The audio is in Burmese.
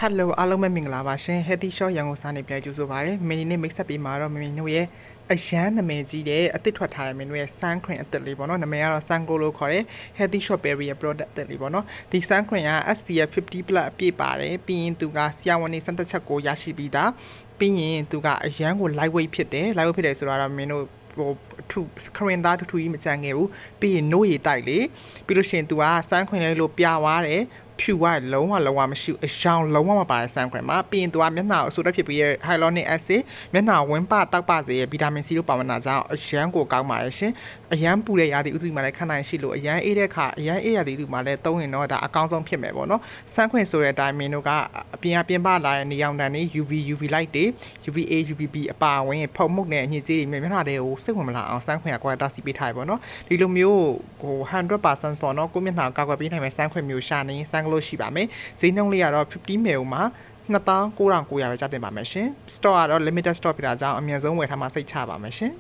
Hello အားလုံးပဲမင်္ဂလာပါရှင် Healthy Shop ရန်ကုန်စာနေပြန်ကြိုဆိုပါရစေမင်းဒီနေ့မိတ်ဆက်ပေးမှာတော့မင်းတို့ရဲ့အရန်နာမည်ကြီးတဲ့အသစ်ထွက်ထားတဲ့မင်းတို့ရဲ့ sun cream အသစ်လေးပေါ့နော်နာမည်ကတော့ sun glow လို့ခေါ်တယ် Healthy Shop Berry ရဲ့ product အသစ်လေးပေါ့နော်ဒီ sun cream က SPF 50+ အပြည့်ပါတယ်ပြီးရင်သူကဆရာဝန်နေစမ်းသပ်ချက်ကိုရရှိပြီးသားပြီးရင်သူကအရန်ကို lightweight ဖြစ်တယ် lightweight ဖြစ်တယ်ဆိုတော့မင်းတို့ဟိုထူခရင်သားထူထူကြီးမကြမ်းခဲ့ဘူးပြီးရင် no ရေတိုက်လေပြီးလို့ရှိရင် तू ကစမ်းခွင်လေးလို့ပြသွားတယ်ဖြူကလုံးဝမရှိအရှောင်းလုံးဝမပါတဲ့စမ်းခွင်မှာပြီးရင် तू ကမျက်နှာကိုအဆူတက်ဖြစ်ပြီးရဲ့ hyaluronic acid မျက်နှာဝင်းပတောက်ပစေရဲ့ဗီတာမင် C တို့ပါဝင်တာကြောင့်အရန်ကိုကောင်းပါတယ်ရှင်အရန်ပူတဲ့ရာသီဥတုမှာလည်းခံနိုင်ရှိလို့အရန်အေးတဲ့ခါအရန်အေးရာသီဥတုမှာလည်းသုံးရင်တော့ဒါအကောင်းဆုံးဖြစ်မယ်ပေါ့နော်စမ်းခွင်ဆိုတဲ့အတိုင်းမင်းတို့ကအပြင်ပလာတဲ့နေရောင်တန်တွေ UV light တွေ UVA UVB အပါဝင်ဖုံမှုန့်နဲ့အညစ်အကြေးတွေမျက်နှာတွေကိုစိတ်ဝင်မလာအောင်စမ်းခွင်ကကွာတာစီပေးထားရပေါ့နော်ဒီလိုမျိုးဟို100%ပေါ့နော်ကိုမျက်နှာကောက်ွယ်ပေးနိုင်မဲ့စမ်းခွင်မျိုးရှာနေစမ်းကလို့ရှိပါမယ်ဈေးနှုန်းလေးကတော့50 ml မှာ29,900ပဲကျတင်ပါမယ်ရှင် store ကတော့ limited stock ဖြစ်တာကြောင့်အမြင့်ဆုံးဝယ်ထားမှစိတ်ချပါမယ်ရှင်